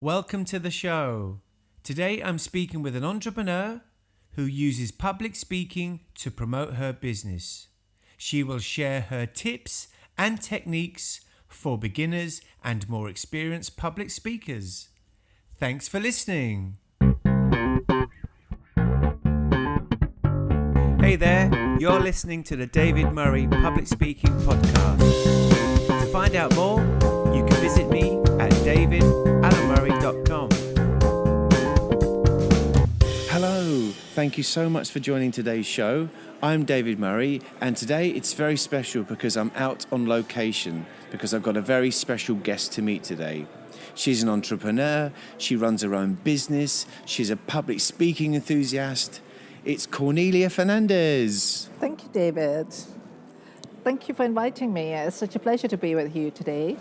Welcome to the show. Today I'm speaking with an entrepreneur who uses public speaking to promote her business. She will share her tips and techniques for beginners and more experienced public speakers. Thanks for listening. Hey there, you're listening to the David Murray Public Speaking Podcast. To find out more, you can visit me at davidallenmurray.com. Hello, thank you so much for joining today's show. I'm David Murray, and today it's very special because I'm out on location because I've got a very special guest to meet today. She's an entrepreneur, she runs her own business, she's a public speaking enthusiast. It's Cornelia Fernandes. Thank you, David. Thank you for inviting me. It's such a pleasure to be with you today.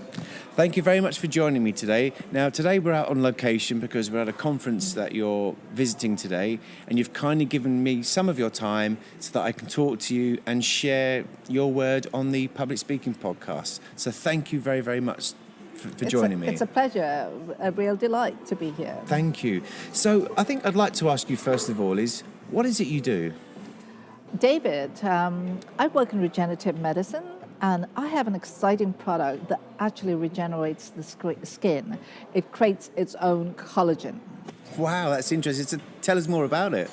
Thank you very much for joining me today. Now, today we're out on location because we're at a conference that you're visiting today, and you've kindly given me some of your time so that I can talk to you and share your word on the Public Speaking Podcast. So thank you very, very much for joining me. It's a pleasure, a real delight to be here. Thank you. So I think I'd like to ask you first of all is, what is it you do? David, I work in regenerative medicine, and I have an exciting product that actually regenerates the skin. It creates its own collagen. Wow, that's interesting. So tell us more about it.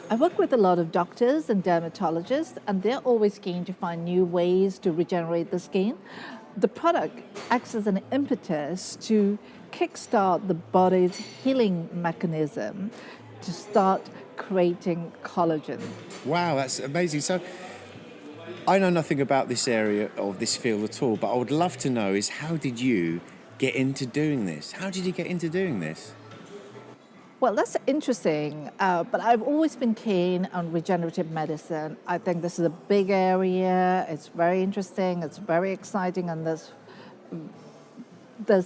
I work with a lot of doctors and dermatologists, and they're always keen to find new ways to regenerate the skin. The product acts as an impetus to kickstart the body's healing mechanism to start creating collagen. Wow, that's amazing. So I know nothing about this area or this field at all, but I would love to know is how did you get into doing this? How did you get into doing this? Well, that's interesting, but I've always been keen on regenerative medicine. I think this is a big area. It's very interesting. It's very exciting, and there's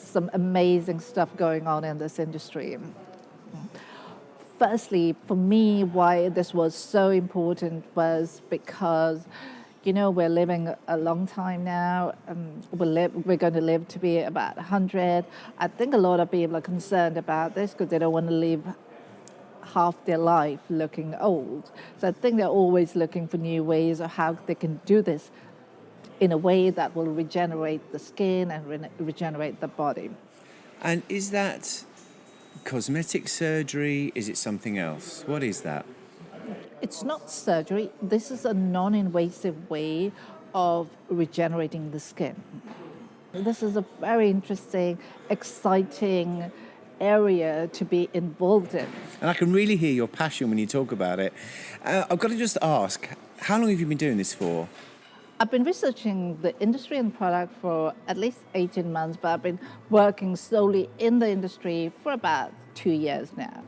some amazing stuff going on in this industry. Firstly, for me, why this was so important was because, you know, we're living a long time now. We're going to live to be about 100. I think a lot of people are concerned about this because they don't want to live half their life looking old. So I think they're always looking for new ways of how they can do this in a way that will regenerate the skin and regenerate the body. And is that cosmetic surgery? Is it something else? What is that? It's not surgery. This is a non-invasive way of regenerating the skin. This is a very interesting, exciting area to be involved in. And I can really hear your passion when you talk about it. I've got to just ask, how long have you been doing this for? I've been researching the industry and product for at least 18 months, but I've been working solely in the industry for about 2 years now.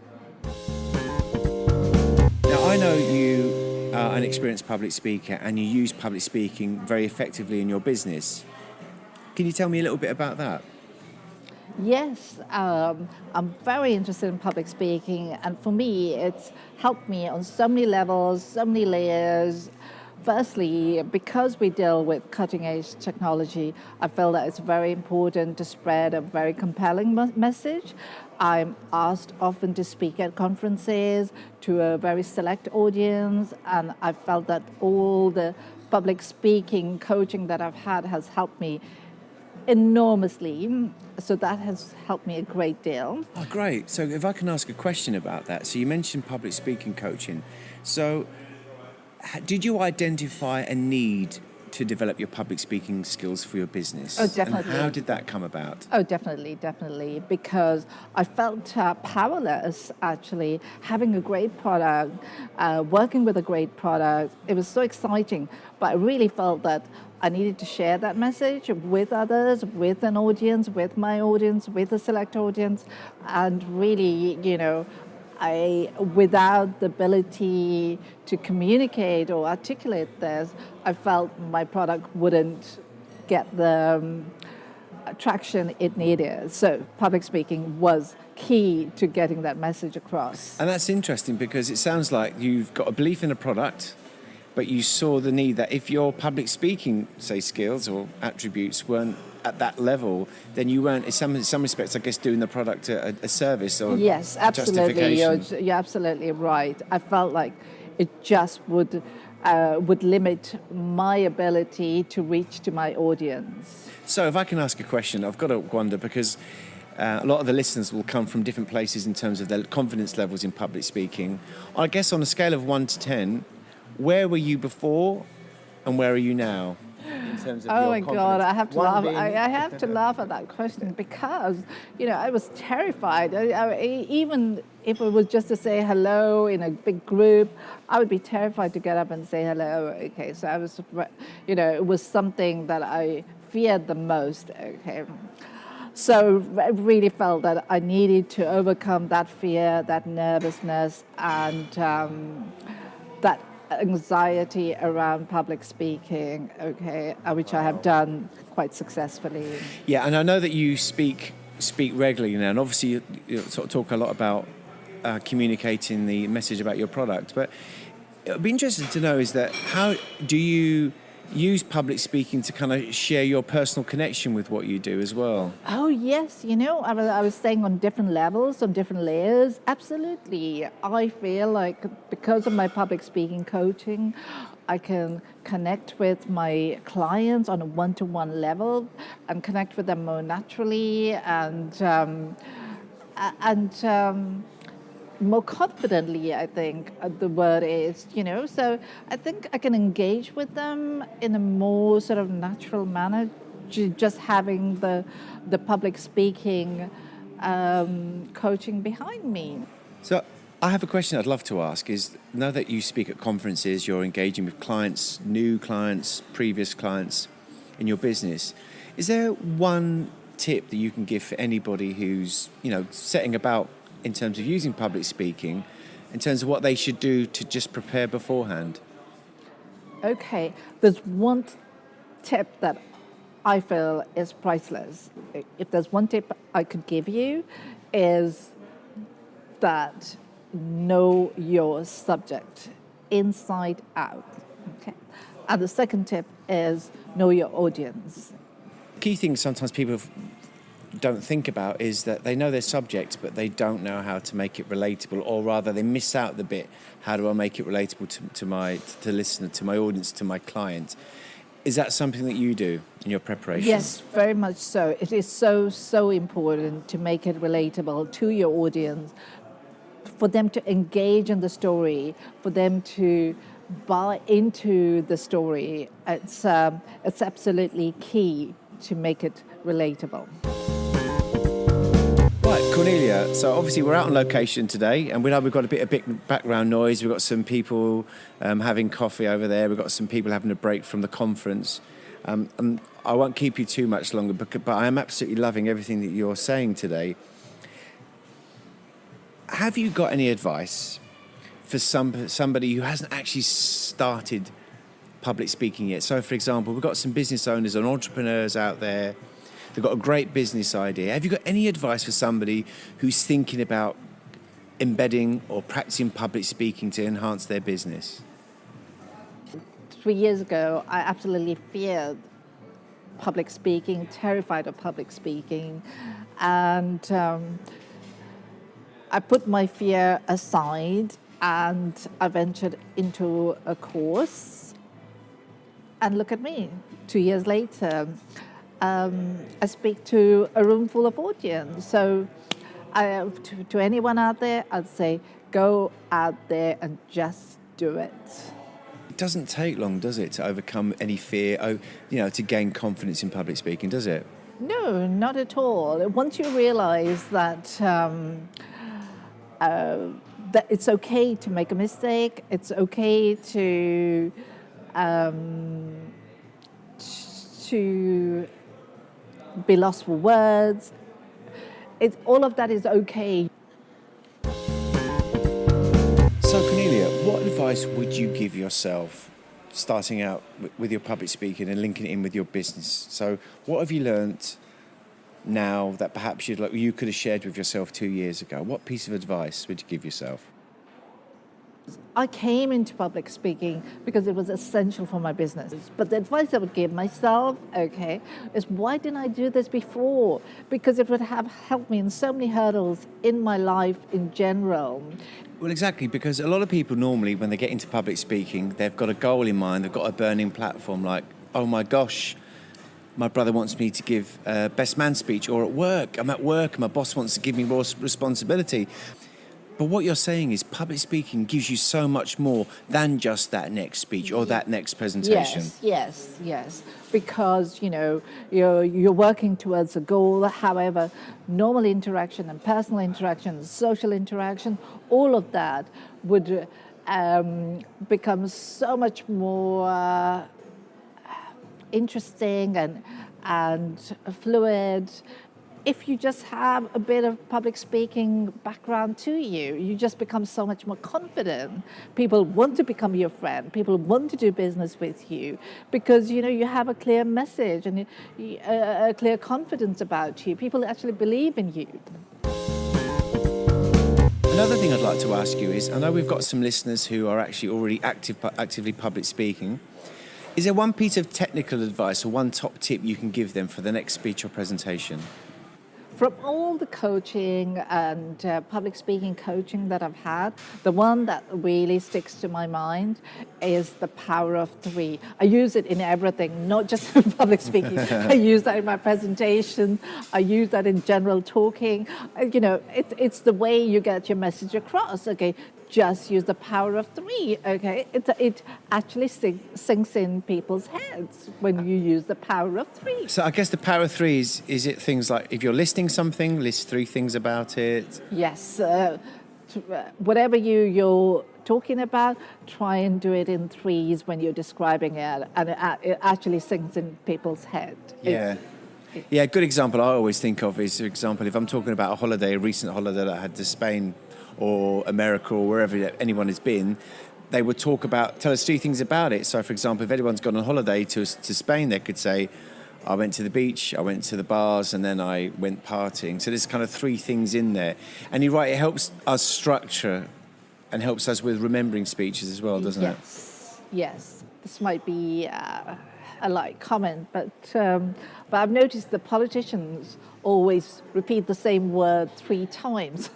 Now, I know you are an experienced public speaker and you use public speaking very effectively in your business. Can you tell me a little bit about that? Yes, I'm very interested in public speaking, and for me, it's helped me on so many levels, so many layers. Firstly, because we deal with cutting-edge technology, I feel that it's very important to spread a very compelling message. I'm asked often to speak at conferences to a very select audience, and I felt that all the public speaking coaching that I've had has helped me enormously. So that has helped me a great deal. Oh, great. So if I can ask a question about that. So you mentioned public speaking coaching. So did you identify a need to develop your public speaking skills for your business? Oh, definitely. And how did that come about? Oh, definitely, because I felt powerless, actually, having a great product, working with a great product. It was so exciting, but I really felt that I needed to share that message with others, with an audience, with my audience, with a select audience, and really, you know, without the ability to communicate or articulate this, I felt my product wouldn't get the traction it needed. So public speaking was key to getting that message across. And that's interesting because it sounds like you've got a belief in a product, but you saw the need that if your public speaking, say, skills or attributes weren't at that level, then you weren't, in some respects, I guess, doing the product a service or Yes, absolutely. justification. You're absolutely right. I felt like it just would limit my ability to reach to my audience. So if I can ask a question, I've got to wonder, because a lot of the listeners will come from different places in terms of their confidence levels in public speaking. I guess on a scale of 1 to 10, where were you before and where are you now? In terms of Oh your my God, confidence? I have to One laugh. being- I have to laugh at that question because, I was terrified. Even if it was just to say hello in a big group, I would be terrified to get up and say hello. Okay, so I was, it was something that I feared the most. Okay. So I really felt that I needed to overcome that fear, that nervousness, and that anxiety around public speaking, okay, which I have done quite successfully. Yeah, and I know that you speak regularly now, and obviously you sort of talk a lot about communicating the message about your product. But it would be interesting to know is that how do you use public speaking to kind of share your personal connection with what you do as well? Oh yes, I was saying on different levels, on different layers. Absolutely, I feel like because of my public speaking coaching, I can connect with my clients on a one-to-one level, and connect with them more naturally and more confidently, I think the word is, So I think I can engage with them in a more sort of natural manner, just having the public speaking coaching behind me. So I have a question I'd love to ask is, now that you speak at conferences, you're engaging with clients, new clients, previous clients in your business, is there one tip that you can give for anybody who's, setting about in terms of using public speaking, in terms of what they should do to just prepare beforehand? Okay, there's one tip that I feel is priceless. If there's one tip I could give you, is that know your subject inside out. Okay, and the second tip is know your audience. Key thing sometimes people don't think about is that they know their subject, but they don't know how to make it relatable, or rather they miss out the bit, how do I make it relatable to the listener, to my audience, to my client? Is that something that you do in your preparation? Yes, very much so. It is so important to make it relatable to your audience, for them to engage in the story, for them to buy into the story. It's absolutely key to make it relatable. Right, Cornelia, so obviously we're out on location today, and we know we've got a bit of background noise. We've got some people having coffee over there. We've got some people having a break from the conference. And I won't keep you too much longer, but I am absolutely loving everything that you're saying today. Have you got any advice for somebody who hasn't actually started public speaking yet? So, for example, we've got some business owners and entrepreneurs out there. They've got a great business idea. Have you got any advice for somebody who's thinking about embedding or practicing public speaking to enhance their business? 3 years ago, I absolutely feared public speaking, terrified of public speaking, and I put my fear aside and I ventured into a course. And look at me, 2 years later. I speak to a room full of audience. So to anyone out there, I'd say go out there and just do it. It doesn't take long, does it, to overcome any fear, to gain confidence in public speaking, does it? No, not at all. Once you realize that that it's okay to make a mistake, it's okay to be lost for words. All of that is okay. So, Cornelia, what advice would you give yourself starting out with your public speaking and linking it in with your business? So, what have you learnt now that perhaps you could have shared with yourself 2 years ago? What piece of advice would you give yourself? I came into public speaking because it was essential for my business. But the advice I would give myself, okay, is why didn't I do this before? Because it would have helped me in so many hurdles in my life in general. Well, exactly, because a lot of people normally, when they get into public speaking, they've got a goal in mind, they've got a burning platform like, oh my gosh, my brother wants me to give a best man speech, or at work, I'm at work, and my boss wants to give me more responsibility. But what you're saying is public speaking gives you so much more than just that next speech or that next presentation. Yes. Because, you're working towards a goal. However, normal interaction and personal interaction, social interaction, all of that would become so much more interesting and fluid. If you just have a bit of public speaking background to you, you just become so much more confident. People want to become your friend. People want to do business with you because, you have a clear message and a clear confidence about you. People actually believe in you. Another thing I'd like to ask you is, I know we've got some listeners who are actually already actively public speaking. Is there one piece of technical advice or one top tip you can give them for the next speech or presentation? From all the coaching and public speaking coaching that I've had, the one that really sticks to my mind is the power of three. I use it in everything, not just in public speaking. I use that in my presentation. I use that in general talking. It's the way you get your message across, okay? Just use the power of three, okay? It actually sinks in people's heads when you use the power of three. So I guess the power of three is it things like if you're listing something, list three things about it? Yes. Whatever you're talking about, try and do it in threes when you're describing it, and it actually sinks in people's head. Yeah. Yeah, a good example I always think of is, for example, if I'm talking about a holiday, a recent holiday that I had to Spain or America or wherever anyone has been, they would tell us three things about it. So, for example, if anyone's gone on holiday to Spain, they could say, I went to the beach, I went to the bars, and then I went partying. So there's kind of three things in there. And you're right, it helps us structure and helps us with remembering speeches as well, doesn't it? Yes. This might be a light comment, but I've noticed the politicians always repeat the same word 3 times.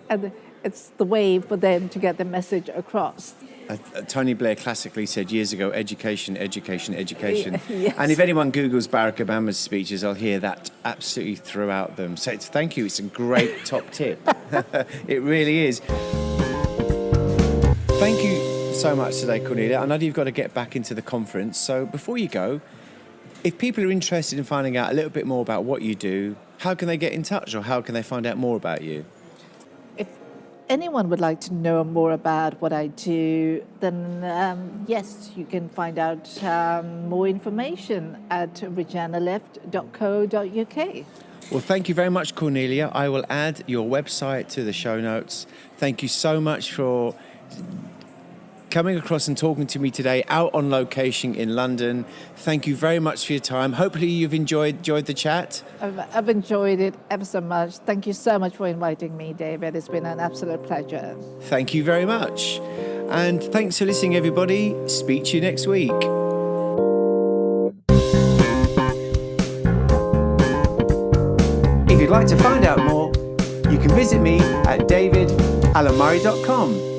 And it's the way for them to get the message across. Tony Blair classically said years ago, education, education, education. Yes. And if anyone Googles Barack Obama's speeches, I'll hear that absolutely throughout them. So thank you. It's a great top tip. It really is. Thank you so much today, Cornelia. I know you've got to get back into the conference. So before you go, if people are interested in finding out a little bit more about what you do, how can they get in touch or how can they find out more about you? If anyone would like to know more about what I do, then yes, you can find out more information at regianaleft.co.uk. Well, thank you very much, Cornelia. I will add your website to the show notes. Thank you so much for coming across and talking to me today out on location in London. Thank you very much for your time. Hopefully you've enjoyed the chat. I've enjoyed it ever so much. Thank you so much for inviting me, David. It's been an absolute pleasure. Thank you very much. And thanks for listening, everybody. Speak to you next week. If you'd like to find out more, you can visit me at davidalamurray.com.